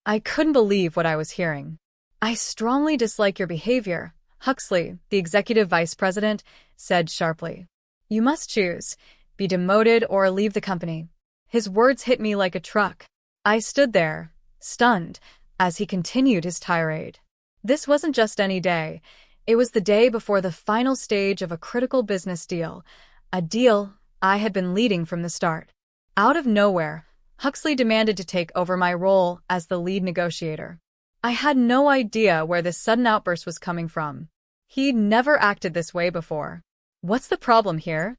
I couldn't believe what I was hearing. "I strongly dislike your behavior," Huxley, the executive vice president, said sharply. "You must choose, be demoted or leave the company." His words hit me like a truck. I stood there, stunned, as he continued his tirade. This wasn't just any day. It was the day before the final stage of a critical business deal, a deal I had been leading from the start. Out of nowhere, Huxley demanded to take over my role as the lead negotiator. I had no idea where this sudden outburst was coming from. He'd never acted this way before. "What's the problem here?"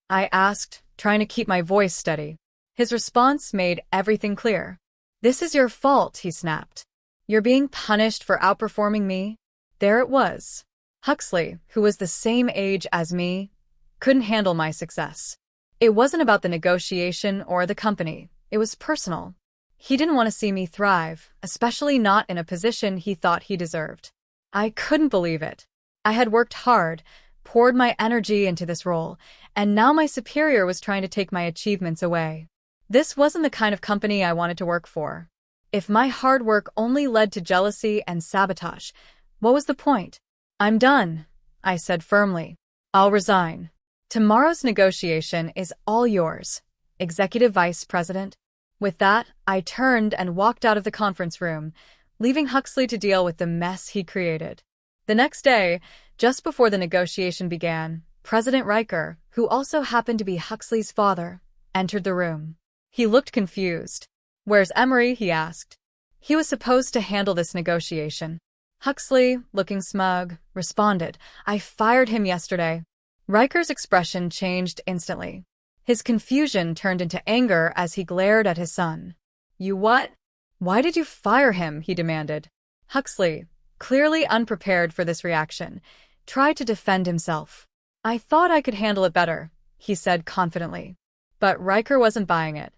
I asked, trying to keep my voice steady. His response made everything clear. "This is your fault," he snapped. "You're being punished for outperforming me." There it was. Huxley, who was the same age as me, couldn't handle my success. It wasn't about the negotiation or the company. It was personal. He didn't want to see me thrive, especially not in a position he thought he deserved. I couldn't believe it. I had worked hard, poured my energy into this role, and now my superior was trying to take my achievements away. This wasn't the kind of company I wanted to work for. If my hard work only led to jealousy and sabotage, what was the point? "I'm done," I said firmly. "I'll resign. Tomorrow's negotiation is all yours, Executive Vice President." With that, I turned and walked out of the conference room, leaving Huxley to deal with the mess he created. The next day, just before the negotiation began, President Riker, who also happened to be Huxley's father, entered the room. He looked confused. "Where's Emery?" he asked. "He was supposed to handle this negotiation." Huxley, looking smug, responded, "I fired him yesterday." Riker's expression changed instantly. His confusion turned into anger as he glared at his son. "You what? Why did you fire him?" he demanded. Huxley, clearly unprepared for this reaction, tried to defend himself. "I thought I could handle it better," he said confidently. But Riker wasn't buying it.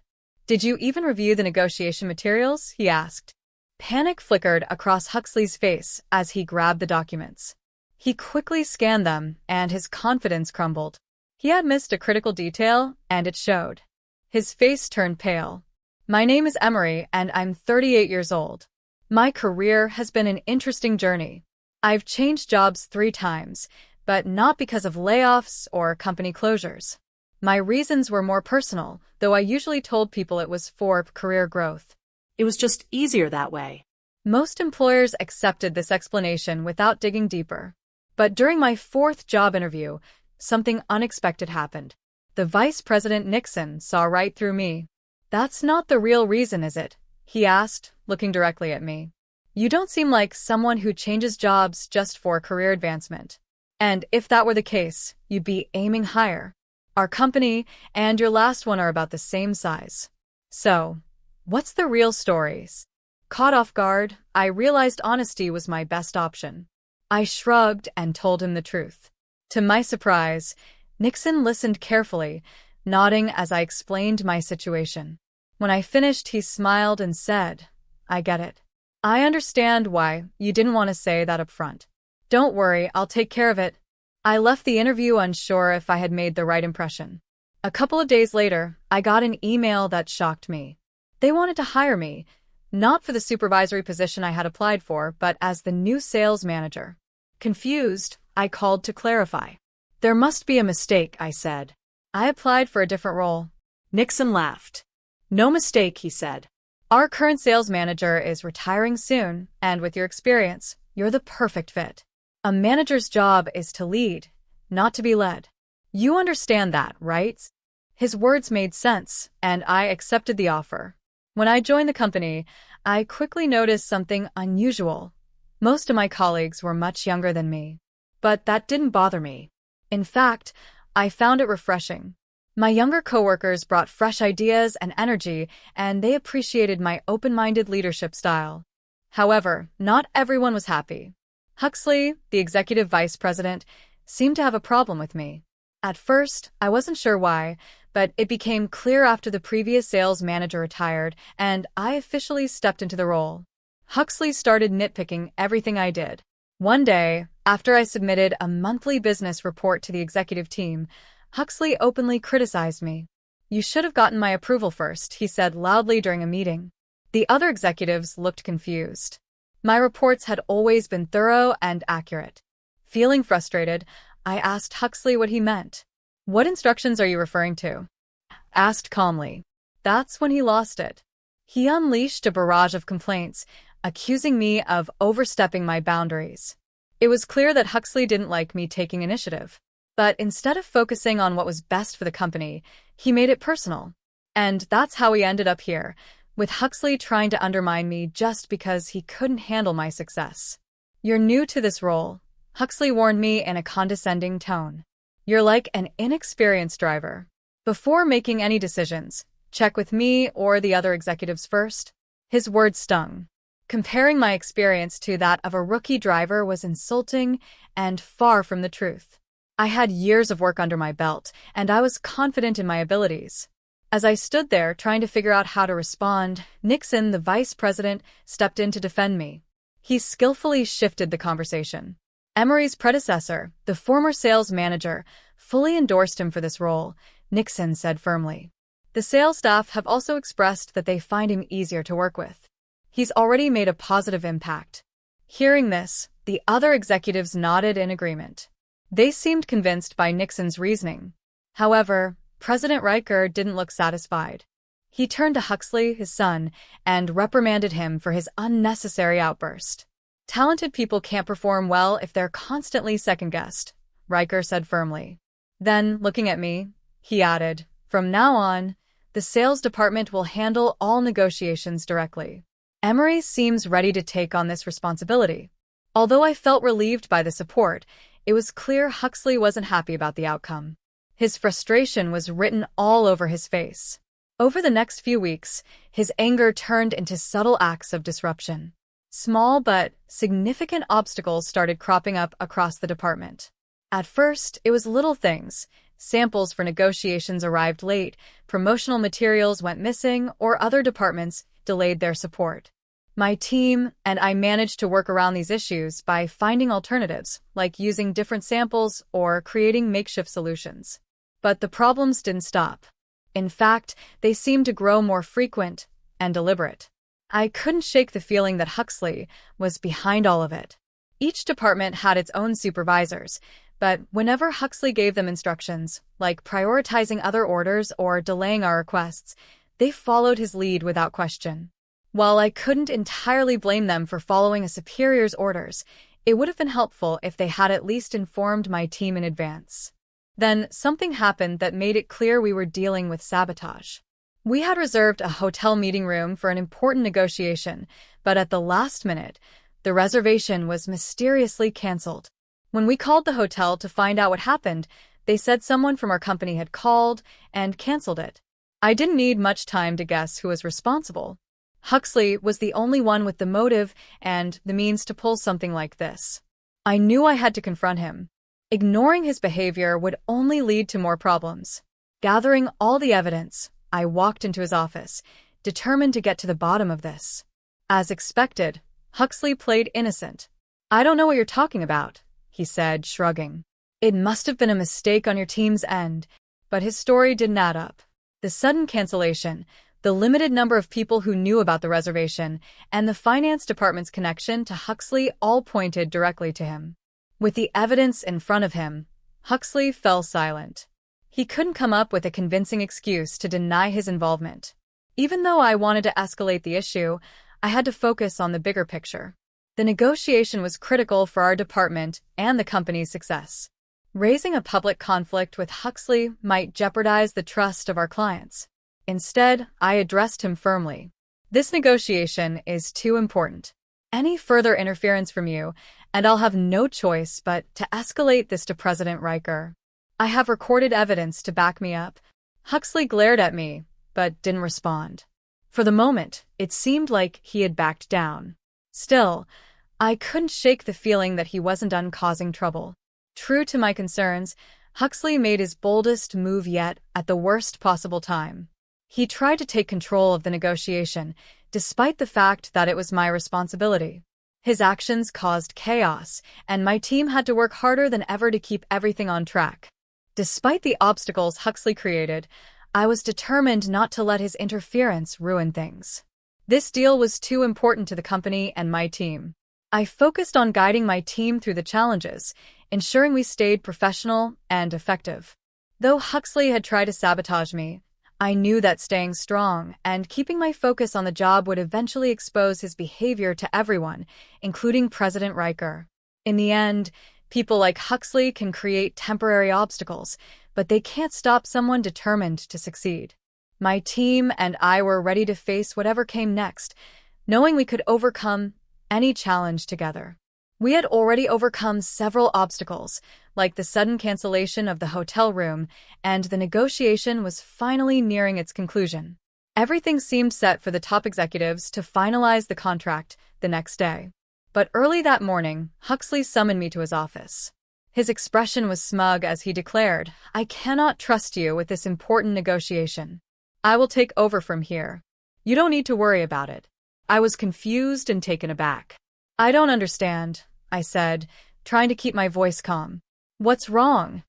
"Did you even review the negotiation materials?" he asked. Panic flickered across Huxley's face as he grabbed the documents. He quickly scanned them, and his confidence crumbled. He had missed a critical detail, and it showed. His face turned pale. "My name is Emery, and I'm 38 years old. My career has been an interesting journey. I've changed jobs 3 times, but not because of layoffs or company closures. My reasons were more personal, though I usually told people it was for career growth. It was just easier that way." Most employers accepted this explanation without digging deeper. But during my 4th job interview, something unexpected happened. The Vice President Nixon saw right through me. "That's not the real reason, is it?" he asked, looking directly at me. "You don't seem like someone who changes jobs just for career advancement. And if that were the case, you'd be aiming higher. Our company and your last one are about the same size. So, what's the real story?" Caught off guard, I realized honesty was my best option. I shrugged and told him the truth. To my surprise, Nixon listened carefully, nodding as I explained my situation. When I finished, he smiled and said, "I get it. I understand why you didn't want to say that up front. Don't worry, I'll take care of it." I left the interview unsure if I had made the right impression. A couple of days later, I got an email that shocked me. They wanted to hire me, not for the supervisory position I had applied for, but as the new sales manager. Confused, I called to clarify. "There must be a mistake," I said. "I applied for a different role." Nixon laughed. "No mistake," he said. "Our current sales manager is retiring soon, and with your experience, you're the perfect fit. A manager's job is to lead, not to be led. You understand that, right?" His words made sense, and I accepted the offer. When I joined the company, I quickly noticed something unusual. Most of my colleagues were much younger than me. But that didn't bother me. In fact, I found it refreshing. My younger coworkers brought fresh ideas and energy, and they appreciated my open-minded leadership style. However, not everyone was happy. Huxley, the executive vice president, seemed to have a problem with me. At first, I wasn't sure why, but it became clear after the previous sales manager retired and I officially stepped into the role. Huxley started nitpicking everything I did. One day, after I submitted a monthly business report to the executive team, Huxley openly criticized me. "You should have gotten my approval first," he said loudly during a meeting. The other executives looked confused. My reports had always been thorough and accurate. Feeling frustrated, I asked Huxley what he meant. "What instructions are you referring to?" Asked calmly. That's when he lost it. He unleashed a barrage of complaints, accusing me of overstepping my boundaries. It was clear that Huxley didn't like me taking initiative. But instead of focusing on what was best for the company, he made it personal. And that's how we ended up here, with Huxley trying to undermine me just because he couldn't handle my success. "You're new to this role," Huxley warned me in a condescending tone. "You're like an inexperienced driver. Before making any decisions, check with me or the other executives first." His words stung. Comparing my experience to that of a rookie driver was insulting and far from the truth. I had years of work under my belt, and I was confident in my abilities. As I stood there trying to figure out how to respond, Nixon, the vice president, stepped in to defend me. He skillfully shifted the conversation. Emery's predecessor, the former sales manager, fully endorsed him for this role, Nixon said firmly. The sales staff have also expressed that they find him easier to work with. He's already made a positive impact. Hearing this, the other executives nodded in agreement. They seemed convinced by Nixon's reasoning. However, President Riker didn't look satisfied. He turned to Huxley, his son, and reprimanded him for his unnecessary outburst. "Talented people can't perform well if they're constantly second-guessed," Riker said firmly. Then, looking at me, he added, "From now on, the sales department will handle all negotiations directly." Emery seems ready to take on this responsibility. Although I felt relieved by the support, it was clear Huxley wasn't happy about the outcome. His frustration was written all over his face. Over the next few weeks, his anger turned into subtle acts of disruption. Small but significant obstacles started cropping up across the department. At first, it was little things. Samples for negotiations arrived late, promotional materials went missing, or other departments delayed their support. My team and I managed to work around these issues by finding alternatives, like using different samples or creating makeshift solutions. But the problems didn't stop. In fact, they seemed to grow more frequent and deliberate. I couldn't shake the feeling that Huxley was behind all of it. Each department had its own supervisors, but whenever Huxley gave them instructions, like prioritizing other orders or delaying our requests, they followed his lead without question. While I couldn't entirely blame them for following a superior's orders, it would have been helpful if they had at least informed my team in advance. Then something happened that made it clear we were dealing with sabotage. We had reserved a hotel meeting room for an important negotiation, but at the last minute, the reservation was mysteriously canceled. When we called the hotel to find out what happened, they said someone from our company had called and canceled it. I didn't need much time to guess who was responsible. Huxley was the only one with the motive and the means to pull something like this. I knew I had to confront him. Ignoring his behavior would only lead to more problems. Gathering all the evidence, I walked into his office, determined to get to the bottom of this. As expected, Huxley played innocent. "I don't know what you're talking about," he said, shrugging. "It must have been a mistake on your team's end," but his story didn't add up. The sudden cancellation, the limited number of people who knew about the reservation, and the finance department's connection to Huxley all pointed directly to him. With the evidence in front of him, Huxley fell silent. He couldn't come up with a convincing excuse to deny his involvement. Even though I wanted to escalate the issue, I had to focus on the bigger picture. The negotiation was critical for our department and the company's success. Raising a public conflict with Huxley might jeopardize the trust of our clients. Instead, I addressed him firmly. "This negotiation is too important. Any further interference from you, and I'll have no choice but to escalate this to President Riker. I have recorded evidence to back me up." Huxley glared at me, but didn't respond. For the moment, it seemed like he had backed down. Still, I couldn't shake the feeling that he wasn't done causing trouble. True to my concerns, Huxley made his boldest move yet at the worst possible time. He tried to take control of the negotiation, despite the fact that it was my responsibility. His actions caused chaos, and my team had to work harder than ever to keep everything on track. Despite the obstacles Huxley created, I was determined not to let his interference ruin things. This deal was too important to the company and my team. I focused on guiding my team through the challenges, ensuring we stayed professional and effective. Though Huxley had tried to sabotage me, I knew that staying strong and keeping my focus on the job would eventually expose his behavior to everyone, including President Riker. In the end, people like Huxley can create temporary obstacles, but they can't stop someone determined to succeed. My team and I were ready to face whatever came next, knowing we could overcome any challenge together. We had already overcome several obstacles, like the sudden cancellation of the hotel room, and the negotiation was finally nearing its conclusion. Everything seemed set for the top executives to finalize the contract the next day. But early that morning, Huxley summoned me to his office. His expression was smug as he declared, "I cannot trust you with this important negotiation. I will take over from here. You don't need to worry about it." I was confused and taken aback. "I don't understand," I said, trying to keep my voice calm. "What's wrong?"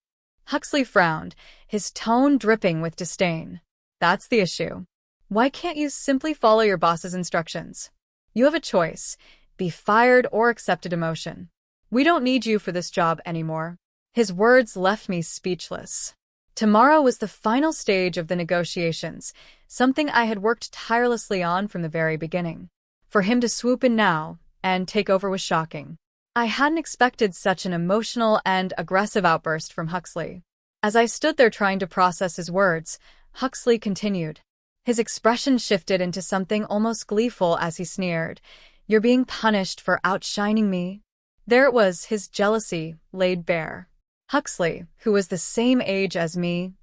Huxley frowned, his tone dripping with disdain. "That's the issue. Why can't you simply follow your boss's instructions? You have a choice: be fired or accept a demotion. We don't need you for this job anymore." His words left me speechless. Tomorrow was the final stage of the negotiations, something I had worked tirelessly on from the very beginning. For him to swoop in now and take over was shocking. I hadn't expected such an emotional and aggressive outburst from Huxley. As I stood there trying to process his words, Huxley continued. His expression shifted into something almost gleeful as he sneered, "You're being punished for outshining me." There it was, his jealousy laid bare. Huxley, who was the same age as me,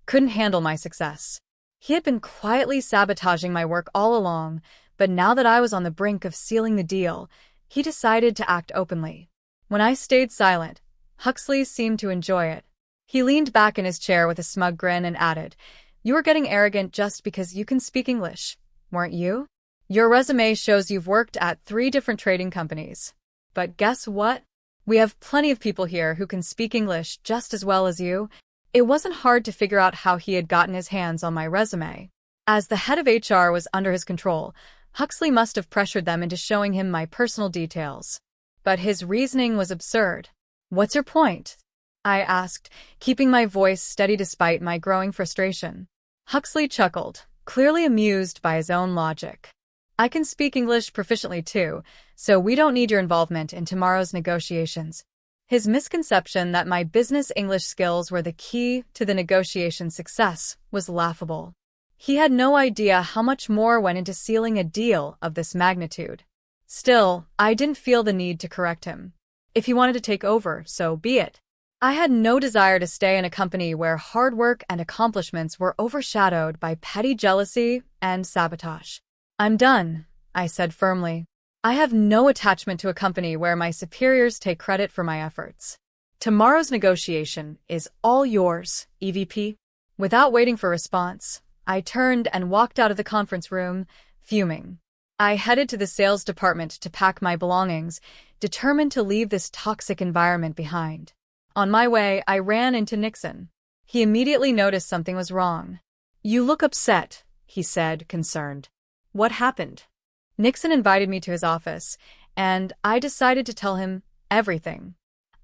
couldn't handle my success. He had been quietly sabotaging my work all along, but now that I was on the brink of sealing the deal, he decided to act openly. When I stayed silent, Huxley seemed to enjoy it. He leaned back in his chair with a smug grin and added, "You were getting arrogant just because you can speak English, weren't you? Your resume shows you've worked at 3 different trading companies. But guess what? We have plenty of people here who can speak English just as well as you." It wasn't hard to figure out how he had gotten his hands on my resume. As the head of HR was under his control, Huxley must have pressured them into showing him my personal details. But his reasoning was absurd. "What's your point?" I asked, keeping my voice steady despite my growing frustration. Huxley chuckled, clearly amused by his own logic. "I can speak English proficiently too, so we don't need your involvement in tomorrow's negotiations." His misconception that my business English skills were the key to the negotiation success was laughable. He had no idea how much more went into sealing a deal of this magnitude. Still, I didn't feel the need to correct him. If he wanted to take over, so be it. I had no desire to stay in a company where hard work and accomplishments were overshadowed by petty jealousy and sabotage. "I'm done," I said firmly. "I have no attachment to a company where my superiors take credit for my efforts. Tomorrow's negotiation is all yours, EVP." Without waiting for a response, I turned and walked out of the conference room, fuming. I headed to the sales department to pack my belongings, determined to leave this toxic environment behind. On my way, I ran into Nixon. He immediately noticed something was wrong. "You look upset," he said, concerned. "What happened?" Nixon invited me to his office, and I decided to tell him everything.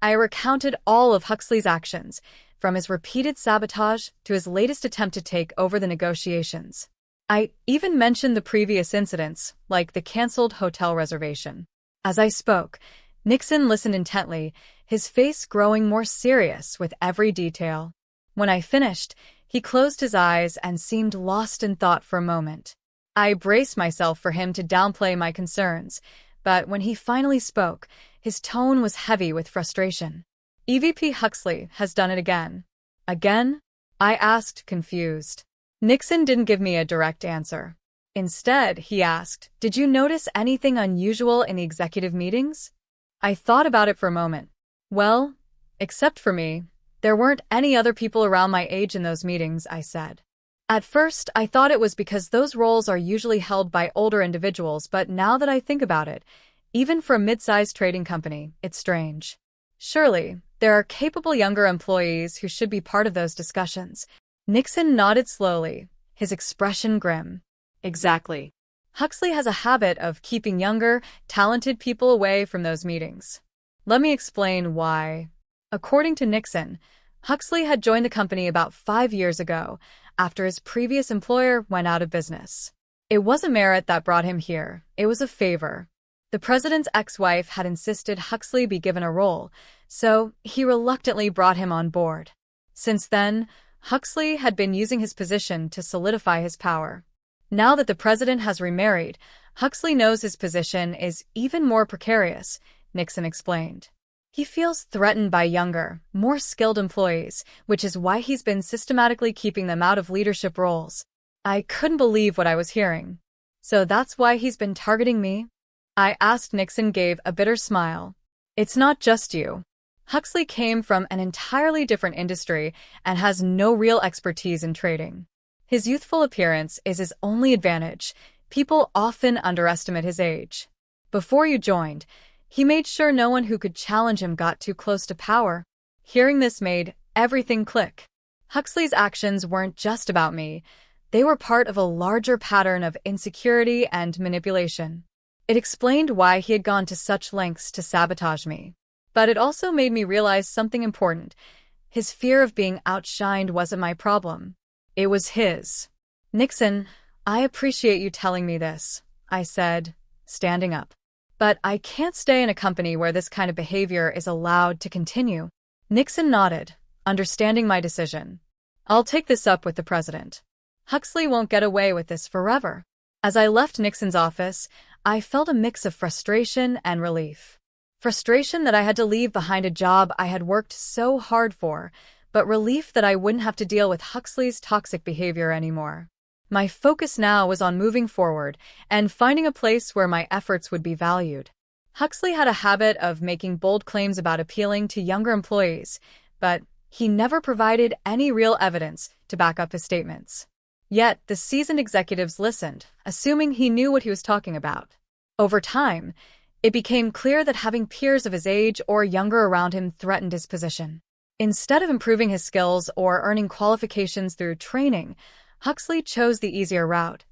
I recounted all of Huxley's actions, from his repeated sabotage to his latest attempt to take over the negotiations. I even mentioned the previous incidents, like the canceled hotel reservation. As I spoke, Nixon listened intently, his face growing more serious with every detail. When I finished, he closed his eyes and seemed lost in thought for a moment. I braced myself for him to downplay my concerns, but when he finally spoke, his tone was heavy with frustration. "EVP Huxley has done it again." "Again?" I asked, confused. Nixon didn't give me a direct answer. Instead, he asked, "Did you notice anything unusual in the executive meetings?" I thought about it for a moment. "Well, except for me, there weren't any other people around my age in those meetings," I said. At first, I thought it was because those roles are usually held by older individuals, but now that I think about it, even for a mid-sized trading company, it's strange. Surely, there are capable younger employees who should be part of those discussions. Nixon nodded slowly, his expression grim. "Exactly." Huxley has a habit of keeping younger, talented people away from those meetings. Let me explain why. According to Nixon, Huxley had joined the company about 5 years ago, after his previous employer went out of business. It wasn't merit that brought him here, it was a favor. The president's ex-wife had insisted Huxley be given a role, so he reluctantly brought him on board. Since then, Huxley had been using his position to solidify his power. Now that the president has remarried, Huxley knows his position is even more precarious, Nixon explained. He feels threatened by younger, more skilled employees, which is why he's been systematically keeping them out of leadership roles. I couldn't believe what I was hearing. So that's why he's been targeting me? I asked. Nixon gave a bitter smile. It's not just you. Huxley came from an entirely different industry and has no real expertise in trading. His youthful appearance is his only advantage. People often underestimate his age. Before you joined, he made sure no one who could challenge him got too close to power. Hearing this made everything click. Huxley's actions weren't just about me. They were part of a larger pattern of insecurity and manipulation. It explained why he had gone to such lengths to sabotage me. But it also made me realize something important. His fear of being outshined wasn't my problem. It was his. Nixon, I appreciate you telling me this, I said, standing up. But I can't stay in a company where this kind of behavior is allowed to continue. Nixon nodded, understanding my decision. I'll take this up with the president. Huxley won't get away with this forever. As I left Nixon's office, I felt a mix of frustration and relief. Frustration that I had to leave behind a job I had worked so hard for, but relief that I wouldn't have to deal with Huxley's toxic behavior anymore. My focus now was on moving forward and finding a place where my efforts would be valued. Huxley had a habit of making bold claims about appealing to younger employees, but he never provided any real evidence to back up his statements. Yet, the seasoned executives listened, assuming he knew what he was talking about. Over time, it became clear that having peers of his age or younger around him threatened his position. Instead of improving his skills or earning qualifications through training, Huxley chose the easier route,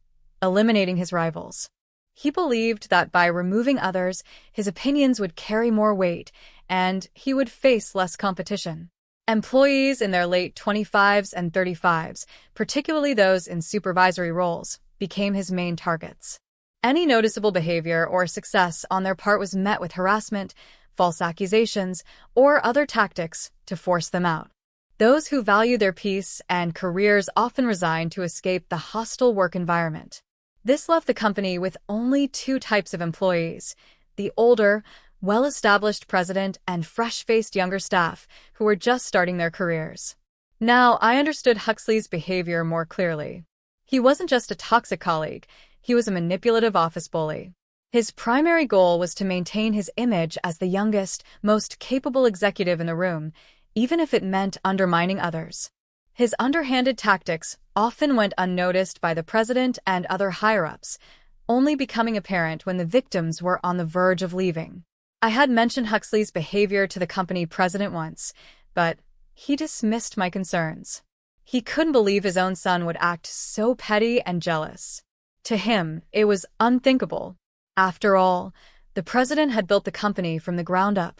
eliminating his rivals. He believed that by removing others, his opinions would carry more weight, and he would face less competition. Employees in their late 25s and 35s, particularly those in supervisory roles, became his main targets. Any noticeable behavior or success on their part was met with harassment, false accusations, or other tactics to force them out. Those who value their peace and careers often resigned to escape the hostile work environment. This left the company with only 2 types of employees: the older, well-established president and fresh-faced younger staff who were just starting their careers. Now, I understood Huxley's behavior more clearly. He wasn't just a toxic colleague, he was a manipulative office bully. His primary goal was to maintain his image as the youngest, most capable executive in the room, even if it meant undermining others. His underhanded tactics often went unnoticed by the president and other higher-ups, only becoming apparent when the victims were on the verge of leaving. I had mentioned Huxley's behavior to the company president once, but he dismissed my concerns. He couldn't believe his own son would act so petty and jealous. To him, it was unthinkable. After all, the president had built the company from the ground up,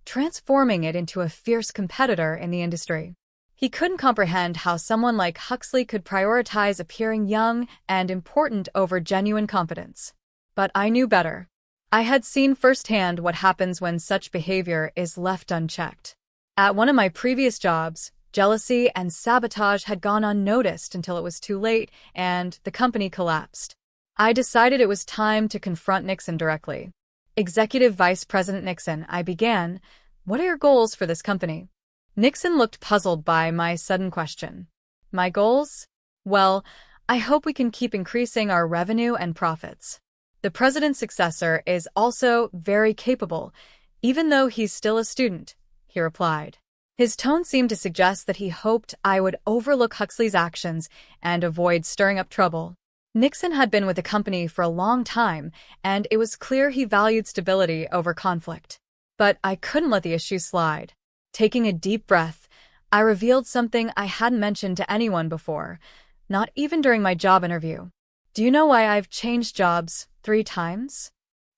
transforming it into a fierce competitor in the industry. He couldn't comprehend how someone like Huxley could prioritize appearing young and important over genuine competence. But I knew better. I had seen firsthand what happens when such behavior is left unchecked. At one of my previous jobs, jealousy and sabotage had gone unnoticed until it was too late and the company collapsed. I decided it was time to confront Nixon directly. Executive Vice President Nixon, I began, what are your goals for this company? Nixon looked puzzled by my sudden question. My goals? Well, I hope we can keep increasing our revenue and profits. The president's successor is also very capable, even though he's still a student, he replied. His tone seemed to suggest that he hoped I would overlook Huxley's actions and avoid stirring up trouble. Nixon had been with the company for a long time, and it was clear he valued stability over conflict. But I couldn't let the issue slide. Taking a deep breath, I revealed something I hadn't mentioned to anyone before, not even during my job interview. Do you know why I've changed jobs 3 times?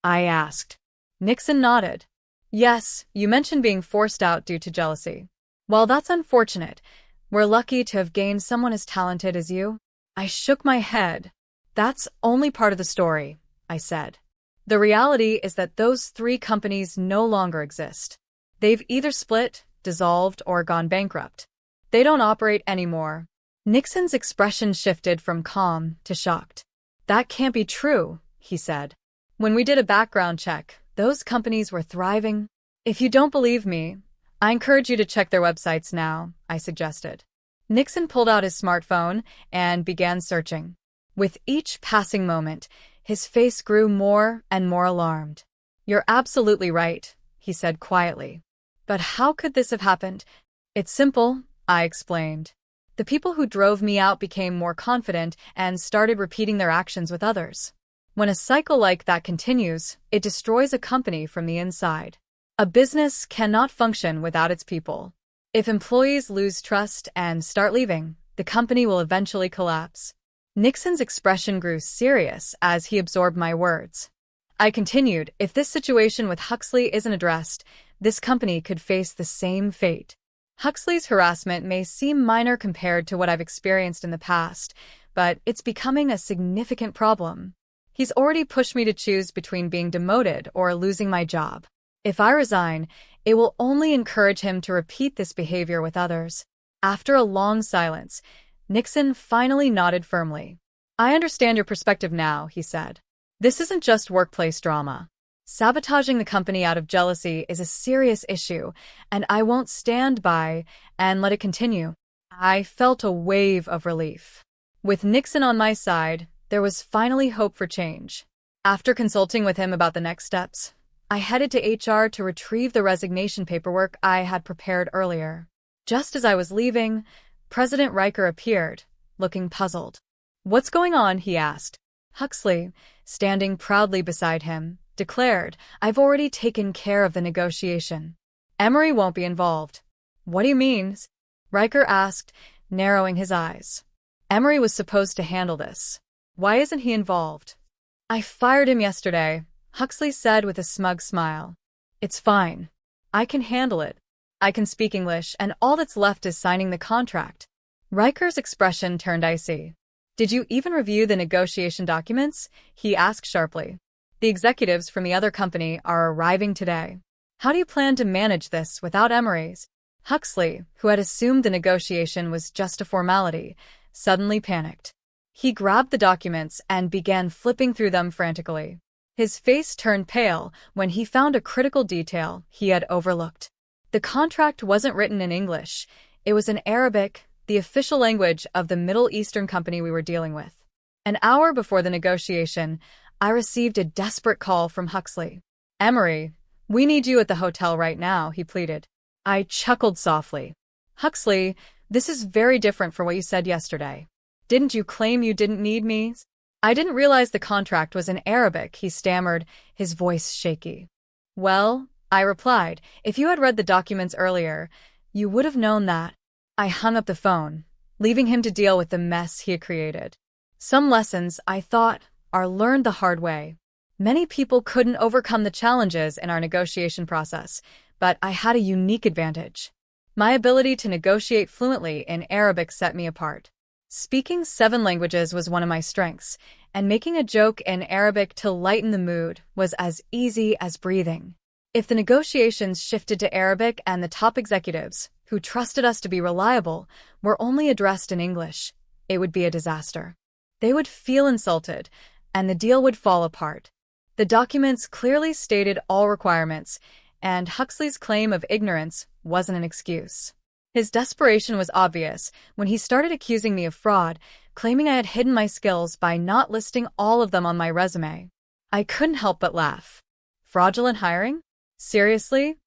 I asked. Nixon nodded. Yes, you mentioned being forced out due to jealousy. While that's unfortunate, we're lucky to have gained someone as talented as you. I shook my head. That's only part of the story, I said. The reality is that those 3 companies no longer exist. They've either split, dissolved, or gone bankrupt. They don't operate anymore. Nixon's expression shifted from calm to shocked. That can't be true, he said. When we did a background check, those companies were thriving. If you don't believe me, I encourage you to check their websites now, I suggested. Nixon pulled out his smartphone and began searching. With each passing moment, his face grew more and more alarmed. You're absolutely right, he said quietly. But how could this have happened? It's simple, I explained. The people who drove me out became more confident and started repeating their actions with others. When a cycle like that continues, it destroys a company from the inside. A business cannot function without its people. If employees lose trust and start leaving, the company will eventually collapse. Nixon's expression grew serious as he absorbed my words. I continued, if this situation with Huxley isn't addressed, this company could face the same fate. Huxley's harassment may seem minor compared to what I've experienced in the past, but it's becoming a significant problem. He's already pushed me to choose between being demoted or losing my job. If I resign, it will only encourage him to repeat this behavior with others. After a long silence, Nixon finally nodded firmly. I understand your perspective now, he said. This isn't just workplace drama. Sabotaging the company out of jealousy is a serious issue, and I won't stand by and let it continue. I felt a wave of relief. With Nixon on my side, there was finally hope for change. After consulting with him about the next steps, I headed to HR to retrieve the resignation paperwork I had prepared earlier. Just as I was leaving, President Riker appeared, looking puzzled. What's going on? He asked. Huxley, standing proudly beside him, declared, I've already taken care of the negotiation. Emery won't be involved. What do you mean? Riker asked, narrowing his eyes. Emery was supposed to handle this. Why isn't he involved? I fired him yesterday, Huxley said with a smug smile. It's fine. I can handle it. I can speak English, and all that's left is signing the contract. Riker's expression turned icy. Did you even review the negotiation documents? He asked sharply. The executives from the other company are arriving today. How do you plan to manage this without Emery's? Huxley, who had assumed the negotiation was just a formality, suddenly panicked. He grabbed the documents and began flipping through them frantically. His face turned pale when he found a critical detail he had overlooked. The contract wasn't written in English. It was in Arabic, the official language of the Middle Eastern company we were dealing with. An hour before the negotiation, I received a desperate call from Huxley. Emery, we need you at the hotel right now, he pleaded. I chuckled softly. Huxley, this is very different from what you said yesterday. Didn't you claim you didn't need me? I didn't realize the contract was in Arabic, he stammered, his voice shaky. Well, I replied, if you had read the documents earlier, you would have known that. I hung up the phone, leaving him to deal with the mess he had created. Some lessons, I thought, are learned the hard way. Many people couldn't overcome the challenges in our negotiation process, but I had a unique advantage. My ability to negotiate fluently in Arabic set me apart. Speaking 7 languages was one of my strengths, and making a joke in Arabic to lighten the mood was as easy as breathing. If the negotiations shifted to Arabic and the top executives, who trusted us to be reliable, were only addressed in English, it would be a disaster. They would feel insulted, and the deal would fall apart. The documents clearly stated all requirements, and Huxley's claim of ignorance wasn't an excuse. His desperation was obvious when he started accusing me of fraud, claiming I had hidden my skills by not listing all of them on my resume. I couldn't help but laugh. Fraudulent hiring? Seriously?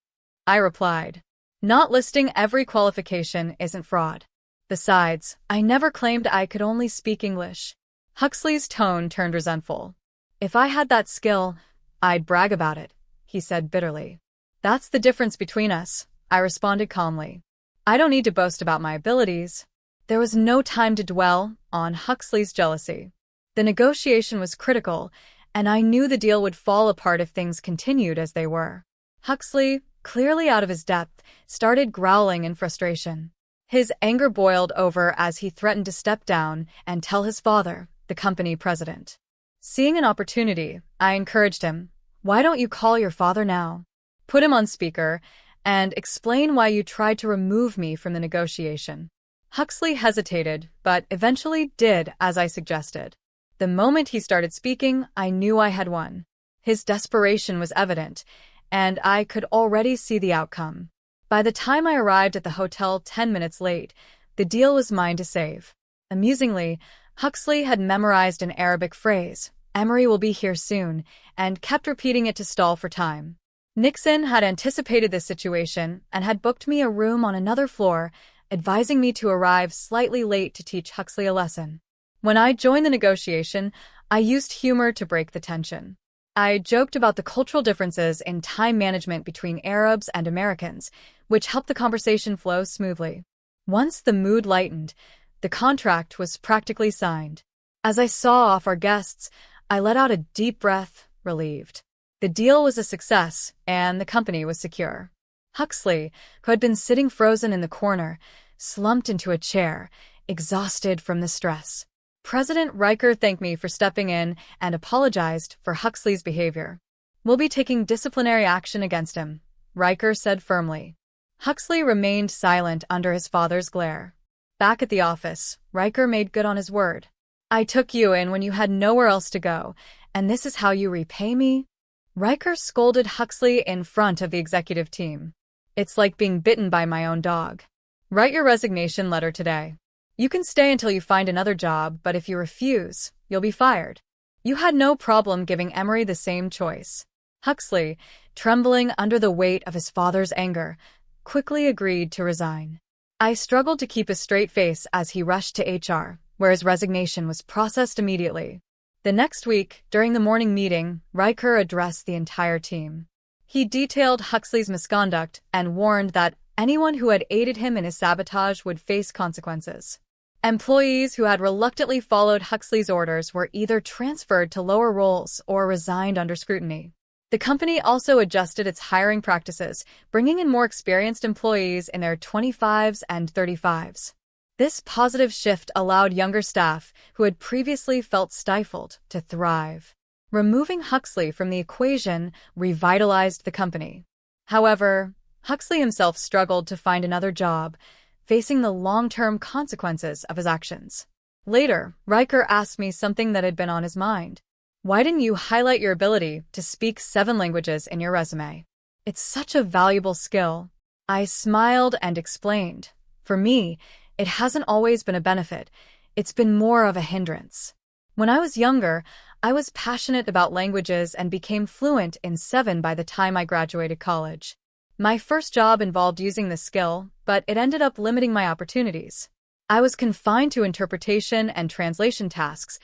I replied. Not listing every qualification isn't fraud. Besides, I never claimed I could only speak English. Huxley's tone turned resentful. If I had that skill, I'd brag about it, he said bitterly. That's the difference between us, I responded calmly. I don't need to boast about my abilities. There was no time to dwell on Huxley's jealousy. The negotiation was critical, and I knew the deal would fall apart if things continued as they were. Huxley, clearly out of his depth, started growling in frustration. His anger boiled over as he threatened to step down and tell his father, the company president. Seeing an opportunity, I encouraged him. "Why don't you call your father now? Put him on speaker and explain why you tried to remove me from the negotiation." Huxley hesitated, but eventually did as I suggested. The moment he started speaking, I knew I had won. His desperation was evident, and I could already see the outcome. By the time I arrived at the hotel 10 minutes late, the deal was mine to save. Amusingly, Huxley had memorized an Arabic phrase, "Emery will be here soon," and kept repeating it to stall for time. Nixon had anticipated this situation and had booked me a room on another floor, advising me to arrive slightly late to teach Huxley a lesson. When I joined the negotiation, I used humor to break the tension. I joked about the cultural differences in time management between Arabs and Americans, which helped the conversation flow smoothly. Once the mood lightened, the contract was practically signed. As I saw off our guests, I let out a deep breath, relieved. The deal was a success, and the company was secure. Huxley, who had been sitting frozen in the corner, slumped into a chair, exhausted from the stress. President Riker thanked me for stepping in and apologized for Huxley's behavior. "We'll be taking disciplinary action against him," Riker said firmly. Huxley remained silent under his father's glare. Back at the office, Riker made good on his word. "I took you in when you had nowhere else to go, and this is how you repay me?" Riker scolded Huxley in front of the executive team. "It's like being bitten by my own dog. Write your resignation letter today. You can stay until you find another job, but if you refuse, you'll be fired." You had no problem giving Emery the same choice. Huxley, trembling under the weight of his father's anger, quickly agreed to resign. I struggled to keep a straight face as he rushed to HR, where his resignation was processed immediately. The next week, during the morning meeting, Riker addressed the entire team. He detailed Huxley's misconduct and warned that anyone who had aided him in his sabotage would face consequences. Employees who had reluctantly followed Huxley's orders were either transferred to lower roles or resigned under scrutiny. The company also adjusted its hiring practices, bringing in more experienced employees in their 25s and 35s. This positive shift allowed younger staff, who had previously felt stifled, to thrive. Removing Huxley from the equation revitalized the company. However, Huxley himself struggled to find another job, facing the long-term consequences of his actions. Later, Riker asked me something that had been on his mind. "Why didn't you highlight your ability to speak 7 languages in your resume? It's such a valuable skill." I smiled and explained. "For me, it hasn't always been a benefit. It's been more of a hindrance. When I was younger, I was passionate about languages and became fluent in 7 by the time I graduated college. My first job involved using this skill, but it ended up limiting my opportunities. I was confined to interpretation and translation tasks,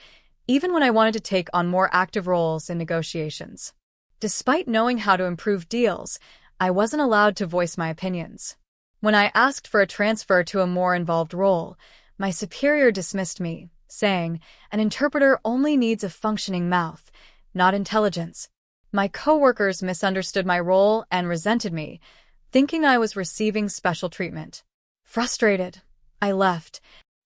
even when I wanted to take on more active roles in negotiations. Despite knowing how to improve deals, I wasn't allowed to voice my opinions. When I asked for a transfer to a more involved role, my superior dismissed me, saying, "An interpreter only needs a functioning mouth, not intelligence." My coworkers misunderstood my role and resented me, thinking I was receiving special treatment. Frustrated, I left.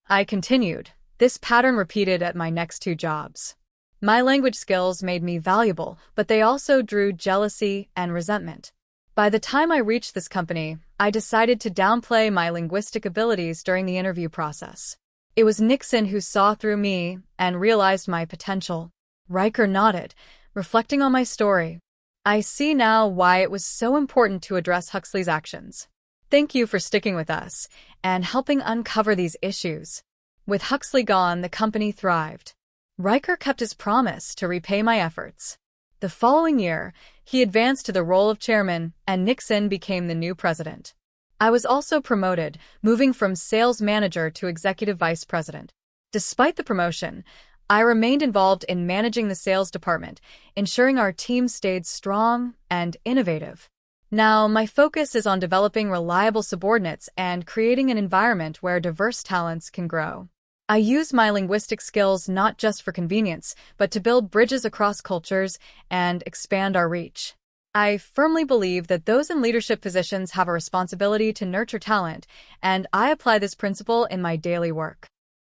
I continued. This pattern repeated at my next 2 jobs. My language skills made me valuable, but they also drew jealousy and resentment. By the time I reached this company, I decided to downplay my linguistic abilities during the interview process. It was Nixon who saw through me and realized my potential. Riker nodded, reflecting on my story. "I see now why it was so important to address Huxley's actions. Thank you for sticking with us and helping uncover these issues." With Huxley gone, the company thrived. Riker kept his promise to repay my efforts. The following year, he advanced to the role of chairman, and Nixon became the new president. I was also promoted, moving from sales manager to executive vice president. Despite the promotion, I remained involved in managing the sales department, ensuring our team stayed strong and innovative. Now, my focus is on developing reliable subordinates and creating an environment where diverse talents can grow. I use my linguistic skills not just for convenience, but to build bridges across cultures and expand our reach. I firmly believe that those in leadership positions have a responsibility to nurture talent, and I apply this principle in my daily work.